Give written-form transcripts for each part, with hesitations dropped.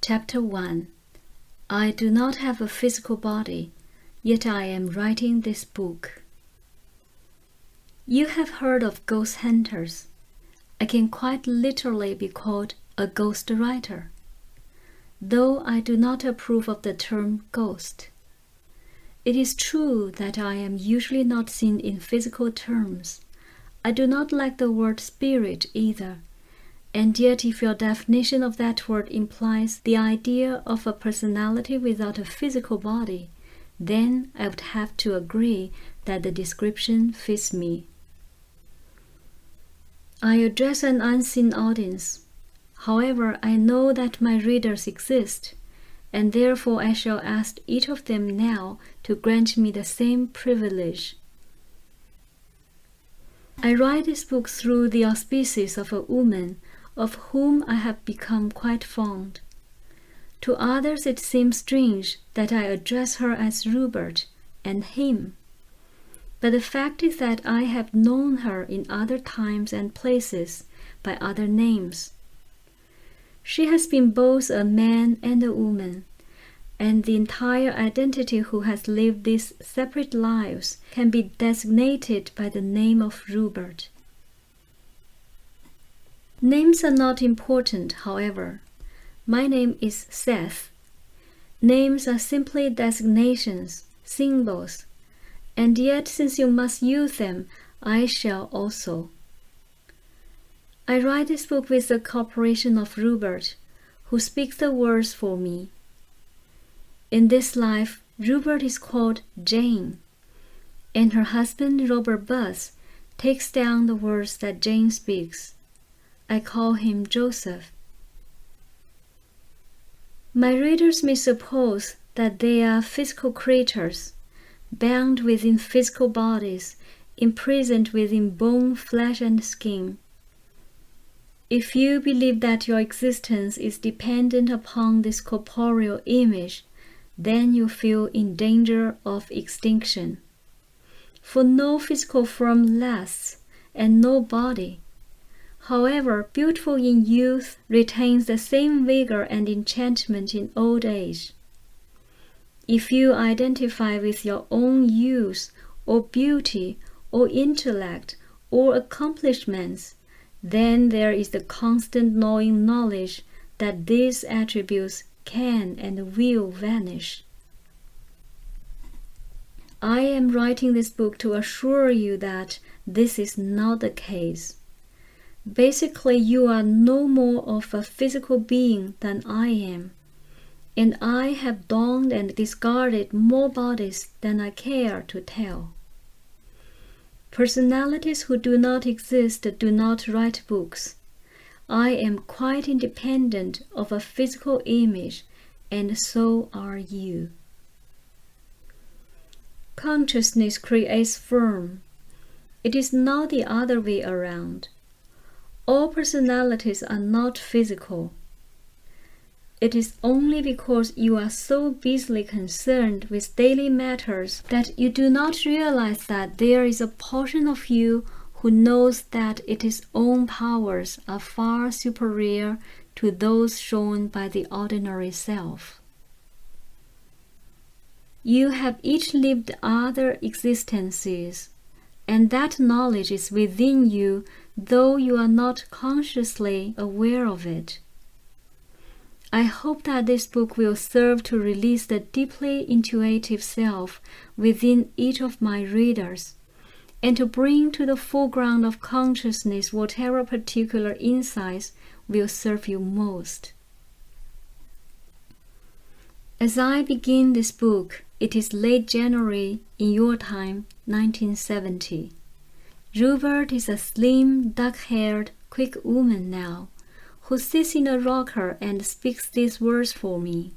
Chapter 1. I do not have a physical body, yet I am writing this book. You have heard of ghost hunters. I can quite literally be called a ghost writer, though I do not approve of the term ghost. It is true that I am usually not seen in physical terms. I do not like the word spirit either, and yet if your definition of that word implies the idea of a personality without a physical body, then I would have to agree that the description fits me. I address an unseen audience. However, I know that my readers exist, and therefore I shall ask each of them now to grant me the same privilege. I write this book through the auspices of a woman of whom I have become quite fond. To others it seems strange that I address her as Ruburt and him, but the fact is that I have known her in other times and places by other names. She has been both a man and a woman, and the entire identity who has lived these separate lives can be designated by the name of Ruburt. Names are not important, however. My name is Seth. Names are simply designations, symbols, and yet since you must use them, I shall also. I write this book with the cooperation of Ruburt, who speaks the words for me. In this life, Ruburt is called Jane, and her husband Ruburt takes down the words that Jane speaks. I call him Joseph. My readers may suppose that they are physical creatures, bound within physical bodies, imprisoned within bone, flesh, and skin. If you believe that your existence is dependent upon this corporeal image, then you feel in danger of extinction. For no physical form lasts, and no body, however beautiful in youth, retains the same vigor and enchantment in old age. If you identify with your own youth, or beauty, or intellect, or accomplishments, then there is the constant gnawing knowledge that these attributes can and will vanish. I am writing this book to assure you that this is not the case. Basically, you are no more of a physical being than I am, and I have donned and discarded more bodies than I care to tell. Personalities who do not exist do not write books. I am quite independent of a physical image, and so are you. Consciousness creates form. It is not the other way around. All personalities are not physical. It is only because you are so busily concerned with daily matters that you do not realize that there is a portion of you who knows that its own powers are far superior to those shown by the ordinary self. You have each lived other existences, and that knowledge is within you, though you are not consciously aware of it. I hope that this book will serve to release the deeply intuitive self within each of my readers, and to bring to the foreground of consciousness whatever particular insights will serve you most. As I begin this book, it is late January in your time, 1970. Ruburt is a slim, dark-haired, quick woman now, who sits in a rocker and speaks these words for me.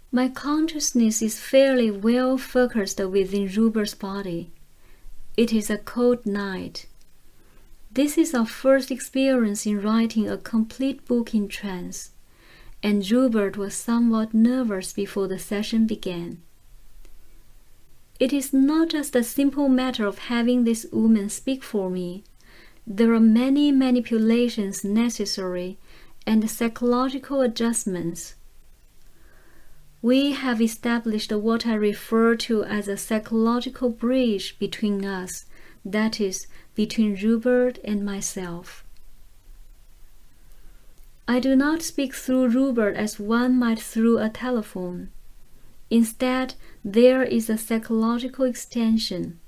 My consciousness is fairly well focused within Ruburt's body. It is a cold night. This is our first experience in writing a complete book in trance, and Ruburt was somewhat nervous before the session began. It is not just a simple matter of having this woman speak for me. There are many manipulations necessary, and psychological adjustments. We have established what I refer to as a psychological bridge between us, that is, between Ruburt and myself. I do not speak through Ruburt as one might through a telephone. Instead, there is a psychological extension,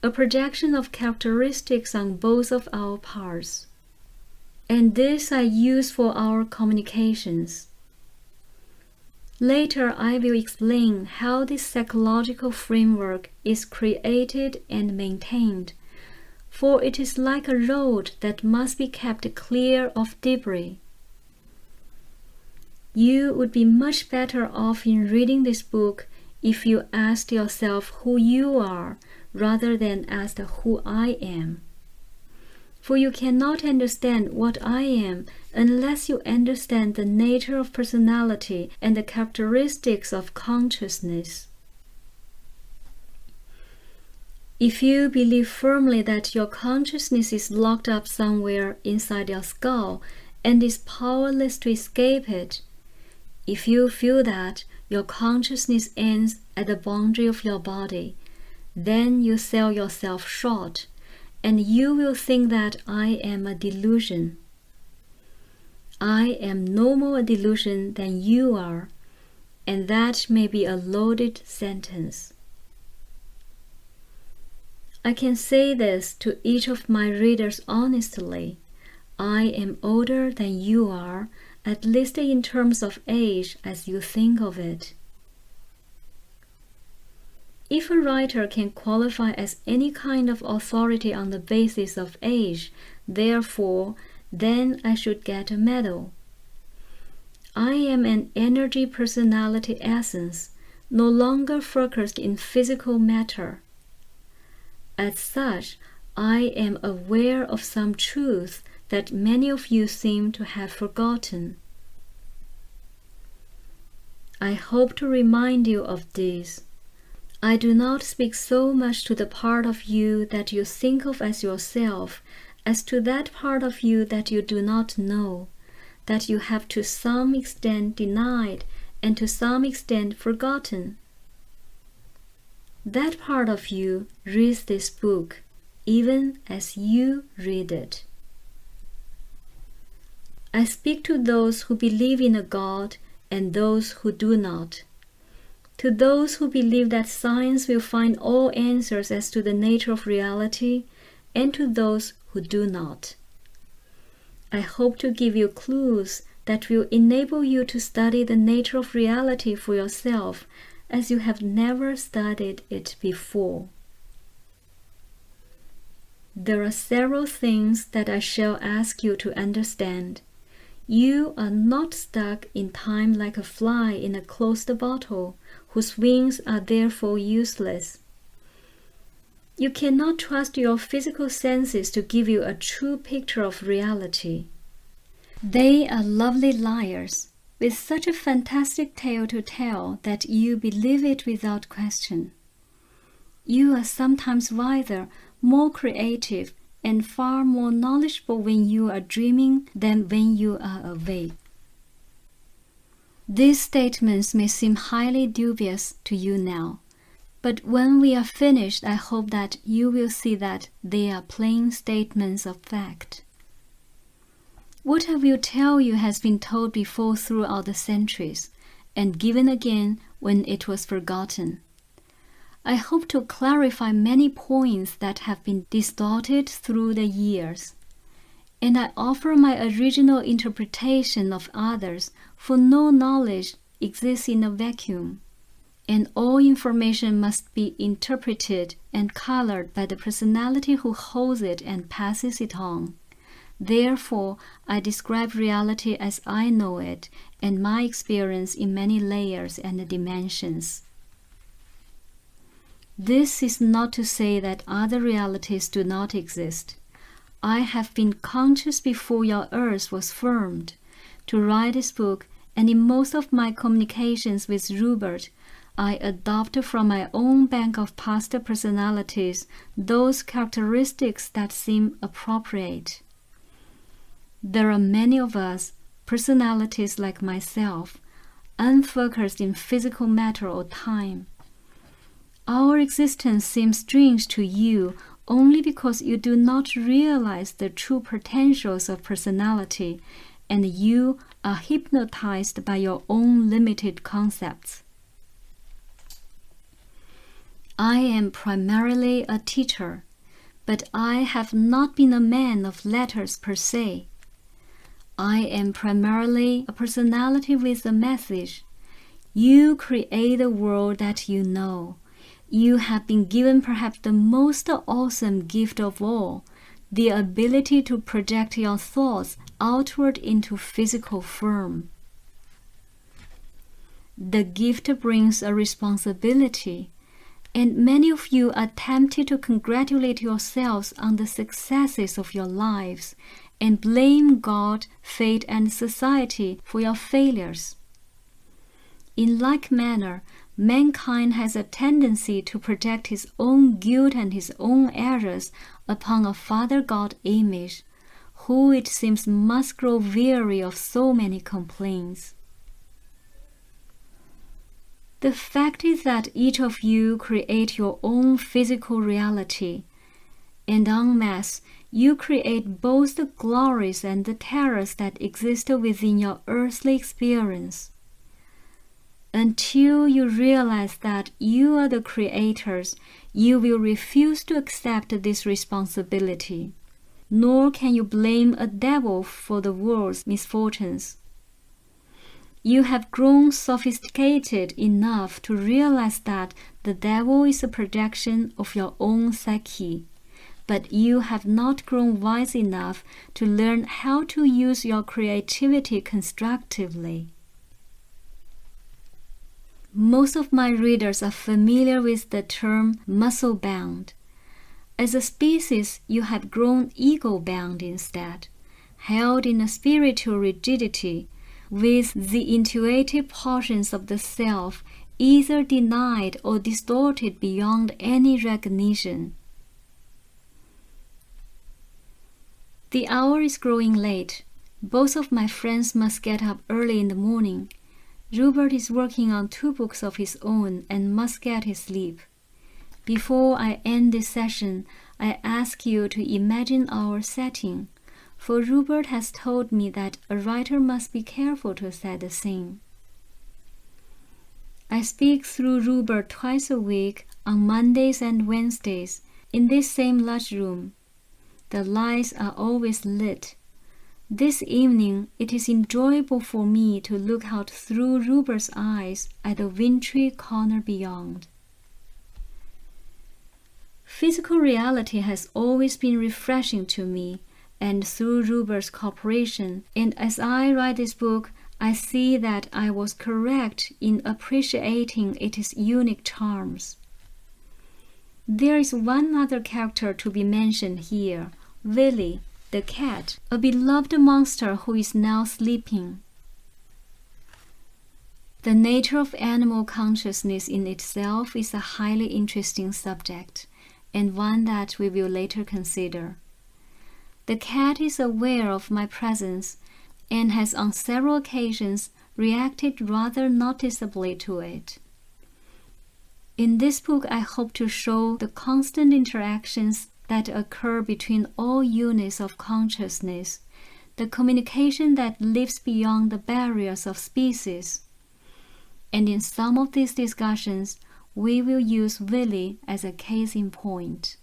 a projection of characteristics on both of our parts. And this I use for our communications. Later, I will explain how this psychological framework is created and maintained, for it is like a road that must be kept clear of debris. You would be much better off in reading this book if you asked yourself who you are rather than asked who I am. For you cannot understand what I am unless you understand the nature of personality and the characteristics of consciousness. If you believe firmly that your consciousness is locked up somewhere inside your skull and is powerless to escape it, if you feel that your consciousness ends at the boundary of your body, then you sell yourself short, and you will think that I am a delusion. I am no more a delusion than you are, and that may be a loaded sentence. I can say this to each of my readers honestly. I am older than you are, at least in terms of age as you think of it. If a writer can qualify as any kind of authority on the basis of age, therefore, then I should get a medal. I am an energy personality essence, no longer focused in physical matter. As such, I am aware of some truth that many of you seem to have forgotten. I hope to remind you of this. I do not speak so much to the part of you that you think of as yourself as to that part of you that you do not know, that you have to some extent denied and to some extent forgotten. That part of you reads this book, even as you read it. I speak to those who believe in a God and those who do not. To those who believe that science will find all answers as to the nature of reality, and to those who do not. I hope to give you clues that will enable you to study the nature of reality for yourself as you have never studied it before. There are several things that I shall ask you to understand. You are not stuck in time like a fly in a closed bottle, whose wings are therefore useless. You cannot trust your physical senses to give you a true picture of reality. They are lovely liars, with such a fantastic tale to tell that you believe it without question. You are sometimes wiser, more creative, and far more knowledgeable when you are dreaming than when you are awake. These statements may seem highly dubious to you now, but when we are finished, I hope that you will see that they are plain statements of fact. What I will tell you has been told before throughout the centuries, and given again when it was forgotten. I hope to clarify many points that have been distorted through the years, and I offer my original interpretation of others, for no knowledge exists in a vacuum, and all information must be interpreted and colored by the personality who holds it and passes it on. Therefore, I describe reality as I know it, and my experience in many layers and dimensions. This is not to say that other realities do not exist. I have been conscious before your earth was formed. To write this book, and in most of my communications with Ruburt, I adopt from my own bank of past personalities those characteristics that seem appropriate. There are many of us personalities like myself, unfocused in physical matter or time. Our existence seems strange to you only because you do not realize the true potentials of personality, and you are hypnotized by your own limited concepts. I am primarily a teacher, but I have not been a man of letters per se. I am primarily a personality with a message. You create the world that you know. You have been given perhaps the most awesome gift of all, the ability to project your thoughts outward into physical form. The gift brings a responsibility, and many of you are tempted to congratulate yourselves on the successes of your lives and blame God, fate, and society for your failures. In like manner, mankind has a tendency to project his own guilt and his own errors upon a Father God image, who it seems must grow weary of so many complaints. The fact is that each of you create your own physical reality, and en masse, you create both the glories and the terrors that exist within your earthly experience. Until you realize that you are the creators, you will refuse to accept this responsibility, nor can you blame a devil for the world's misfortunes. You have grown sophisticated enough to realize that the devil is a projection of your own psyche, but you have not grown wise enough to learn how to use your creativity constructively. Most of my readers are familiar with the term muscle-bound. As a species, you have grown ego-bound instead, held in a spiritual rigidity, with the intuitive portions of the self either denied or distorted beyond any recognition. The hour is growing late. Both of my friends must get up early in the morning. Ruburt is working on 2 books of his own and must get his sleep. Before I end this session, I ask you to imagine our setting, for Ruburt has told me that a writer must be careful to set the scene. I speak through Ruburt twice a week on Mondays and Wednesdays in this same large room. The lights are always lit. This evening, it is enjoyable for me to look out through Rubert's eyes at the wintry corner beyond. Physical reality has always been refreshing to me, and through Rubert's cooperation, and as I write this book, I see that I was correct in appreciating its unique charms. There is one other character to be mentioned here, Willie, the cat, a beloved monster who is now sleeping. The nature of animal consciousness in itself is a highly interesting subject, and one that we will later consider. The cat is aware of my presence and has on several occasions reacted rather noticeably to it. In this book, I hope to show the constant interactions that occur between all units of consciousness, the communication that lives beyond the barriers of species. And in some of these discussions, we will use Willie as a case in point.